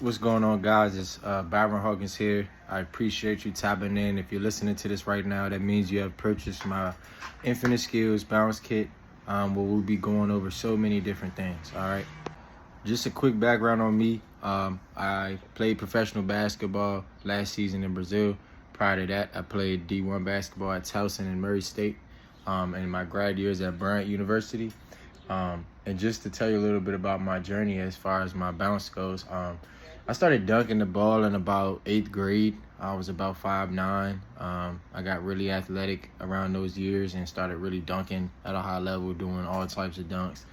What's going on, guys? It's Byron Hawkins here. I appreciate you tapping in. If you're listening to this right now, that means you have purchased my Infinite Skills Balance Kit, where we'll be going over so many different things. All right. Just a quick background on me. I played professional basketball last season in Brazil. Prior to that, I played D1 basketball at Towson and Murray State, and my grad years at Bryant University. And just to tell you a little bit about my journey as far as my balance goes, I started dunking the ball in about 8th grade. I was about 5'9". I got really athletic around those years and started really dunking at a high level, doing all types of dunks,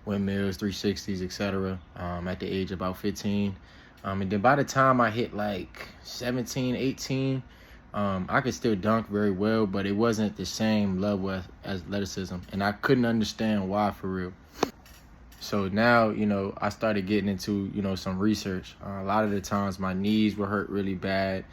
windmills, 360s, etc. At the age of about 15. And then by the time I hit like 17, 18, I could still dunk very well, but it wasn't the same level as athleticism. And I couldn't understand why, for real. So now, I started getting into, some research. A lot of the times my knees were hurt really bad.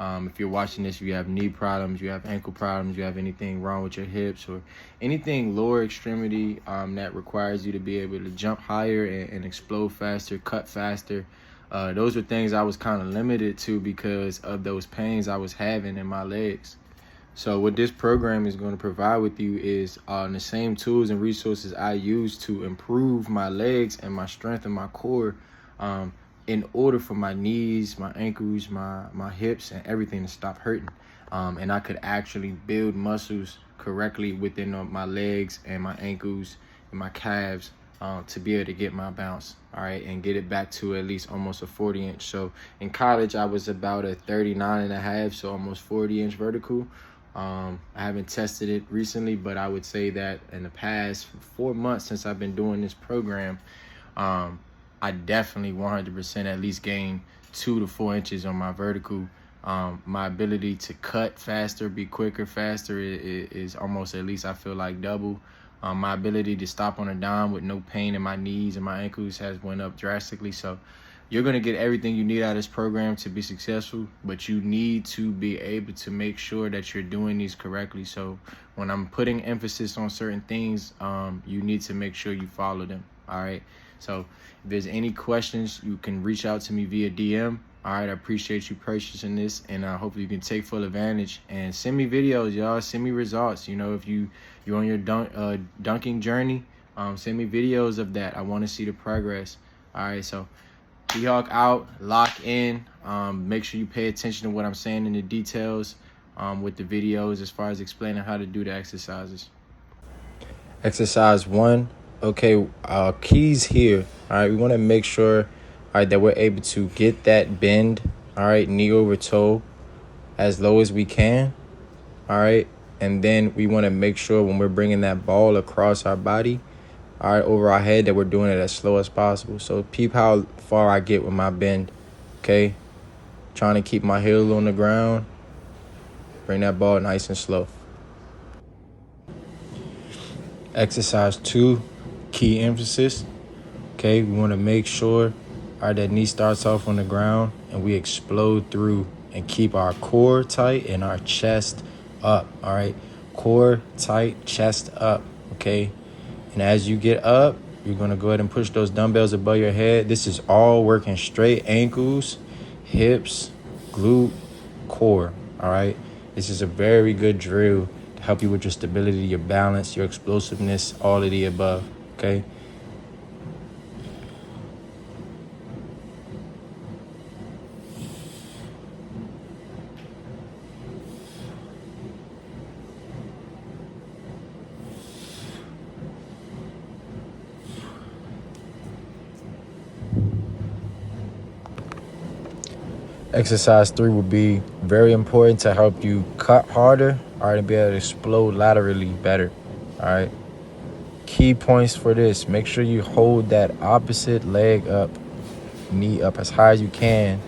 If you're watching this, you have knee problems, you have ankle problems, you have anything wrong with your hips or anything lower extremity that requires you to be able to jump higher and explode faster, cut faster. Those were things I was kind of limited to because of those pains I was having in my legs. So what this program is going to provide with you is the same tools and resources I use to improve my legs and my strength and my core in order for my knees, my ankles, my hips, and everything to stop hurting. And I could actually build muscles correctly within my legs and my ankles and my calves to be able to get my bounce, all right, and get it back to at least almost a 40-inch. So in college, I was about a 39.5, so almost 40-inch vertical. I haven't tested it recently, but I would say that in the past 4 months since I've been doing this program, I definitely 100% at least gained 2 to 4 inches on my vertical. My ability to cut faster, be quicker, faster is almost at least I feel like double. My ability to stop on a dime with no pain in my knees and my ankles has went up drastically. So you're going to get everything you need out of this program to be successful, but you need to be able to make sure that you're doing these correctly. So when I'm putting emphasis on certain things, you need to make sure you follow them. All right. So if there's any questions, you can reach out to me via DM. All right. I appreciate you purchasing this, and hopefully you can take full advantage and send me videos, y'all. Send me results. If you're on your dunking journey, send me videos of that. I want to see the progress. All right. So T-Hawk out, lock in. Make sure you pay attention to what I'm saying in the details with the videos as far as explaining how to do the exercises. Exercise 1. Okay, keys here. All right, we want to make sure, all right, that we're able to get that bend, all right, knee over toe as low as we can, all right? And then we want to make sure when we're bringing that ball across our body, all right, over our head, that we're doing it as slow as possible. So peep how far I get with my bend, okay? Trying to keep my heel on the ground. Bring that ball nice and slow. Exercise 2, key emphasis. Okay, we want to make sure, all right, that knee starts off on the ground and we explode through and keep our core tight and our chest up, all right? Core tight, chest up, okay? And as you get up, you're going to go ahead and push those dumbbells above your head. This is all working straight ankles, hips, glute, core, all right? This is a very good drill to help you with your stability, your balance, your explosiveness, all of the above, okay? Exercise 3 will be very important to help you cut harder, all right, and be able to explode laterally better, all right? Key points for this: make sure you hold that opposite leg up, knee up as high as you can.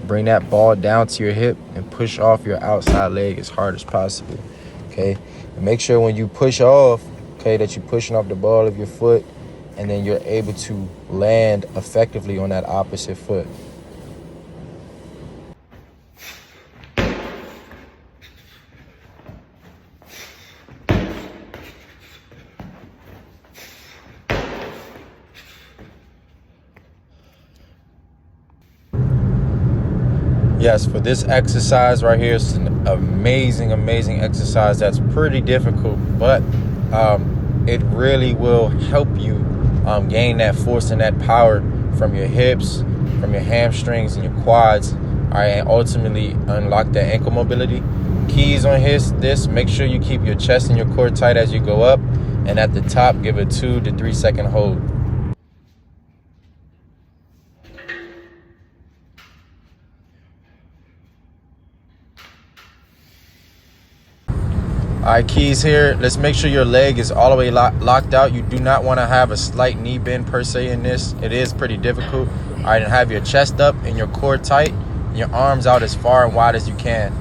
Bring that ball down to your hip and push off your outside leg as hard as possible, okay? And make sure when you push off, okay, that you're pushing off the ball of your foot and then you're able to land effectively on that opposite foot. Yes, for this exercise right here, it's an amazing, amazing exercise that's pretty difficult, but it really will help you gain that force and that power from your hips, from your hamstrings and your quads, all right, and ultimately unlock that ankle mobility. Keys on this, make sure you keep your chest and your core tight as you go up, and at the top, give a 2 to 3 second hold. All right, keys here. Let's make sure your leg is all the way locked out. You do not want to have a slight knee bend per se in this. It is pretty difficult. All right, and have your chest up and your core tight, and your arms out as far and wide as you can.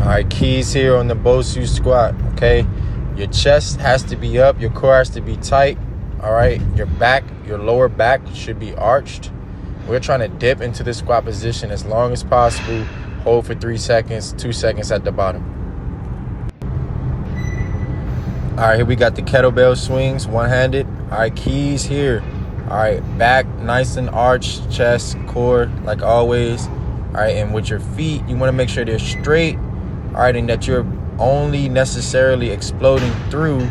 All right, keys here on the Bosu squat, okay? Your chest has to be up, your core has to be tight, all right? Your back, your lower back should be arched. We're trying to dip into the squat position as long as possible. Hold for 3 seconds, 2 seconds at the bottom. All right, here we got the kettlebell swings, one-handed. All right, keys here. All right, back nice and arched, chest, core, like always. All right, and with your feet, you want to make sure they're straight. All right, and that you're only necessarily exploding through,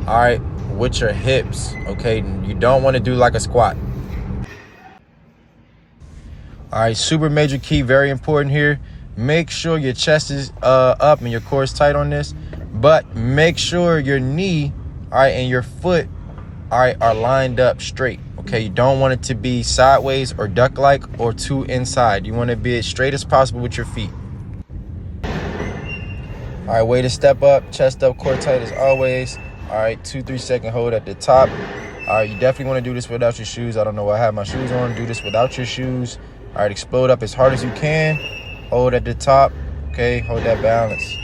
all right, with your hips, okay? You don't want to do like a squat. All right, super major key, very important here. Make sure your chest is up and your core is tight on this, but make sure your knee, all right, and your foot, all right, are lined up straight, okay? You don't want it to be sideways or duck-like or too inside. You want to be as straight as possible with your feet. All right, way to step up, chest up, core tight as always. All right, 2-3 second hold at the top. All right, you definitely want to do this without your shoes. I don't know why I have my shoes on. Do this without your shoes. All right, explode up as hard as you can. Hold at the top, okay? Hold that balance.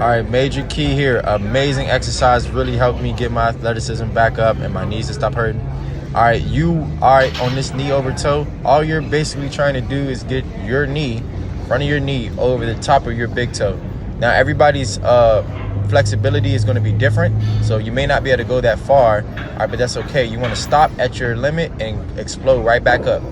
All right, major key here. Amazing exercise, really helped me get my athleticism back up and my knees to stop hurting. All right, on this knee over toe, all you're basically trying to do is get your knee, front of your knee, over the top of your big toe. Now, everybody's flexibility is going to be different, so you may not be able to go that far, all right, but that's okay. You want to stop at your limit and explode right back up.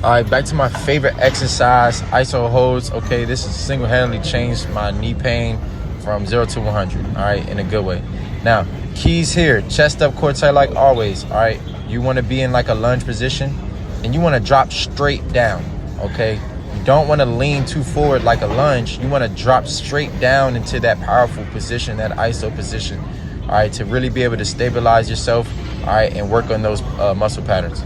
All right, back to my favorite exercise, I.S.O holds. Okay, this has single-handedly changed my knee pain from 0 to 100, all right, in a good way. Now, keys here, chest up, core tight like always, all right? You want to be in like a lunge position, and you want to drop straight down, okay? You don't want to lean too forward like a lunge. You want to drop straight down into that powerful position, that I.S.O position, all right, to really be able to stabilize yourself, all right, and work on those muscle patterns.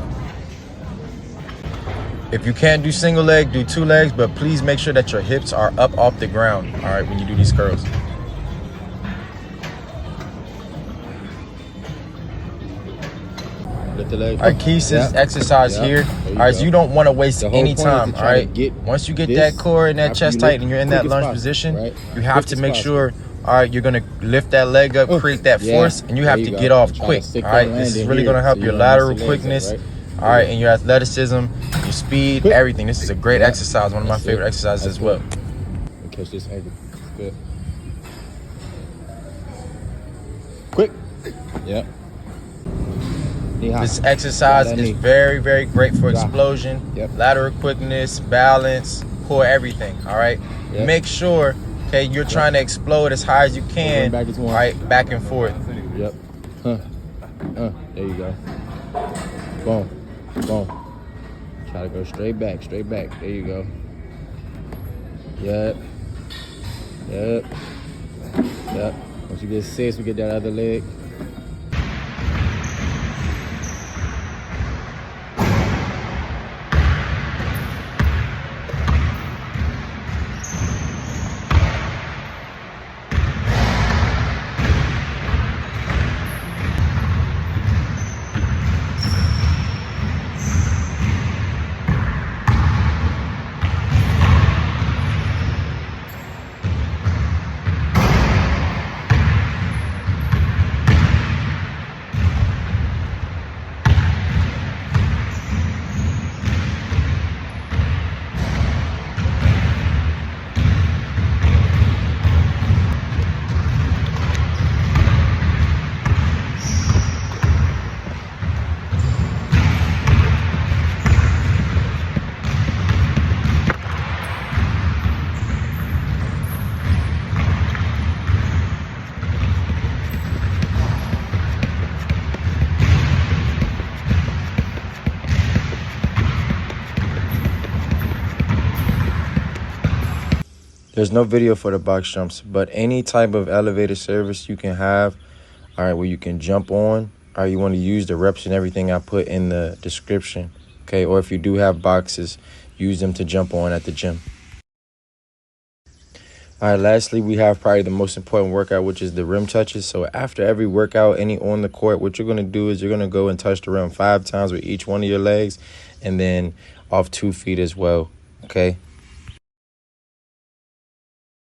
If you can't do single leg, do 2 legs, but please make sure that your hips are up off the ground, all right, when you do these curls. Lift the leg. All right, keys to this exercise here. All right, so you don't want to waste any time, all right? Once you get that core and that chest tight and you're in that lunge position, you have to make sure, all right, you're going to lift that leg up, create that force, and you have to get off quick, all right? This is really going to help your lateral quickness, all right, and your athleticism, your speed, everything. This is a great exercise, one of my favorite exercises as well. Catch this ankle. Good. Quick. Yep. This exercise is very, very great for explosion, lateral quickness, balance, core, everything, all right? Make sure, okay, you're trying to explode as high as you can, all right, back and forth. Yep. There you go. Boom. Boom. Try to go straight back, straight back. There you go. Yep. Yep. Yep. Once you get 6, we get that other leg. There's no video for the box jumps, but any type of elevated service you can have, all right, where you can jump on, or you want to use the reps and everything I put in the description, okay? Or if you do have boxes, use them to jump on at the gym. All right, lastly, we have probably the most important workout, which is the rim touches. So after every workout, any on the court, what you're going to do is you're going to go and touch the rim 5 times with each one of your legs and then off 2 feet as well, okay?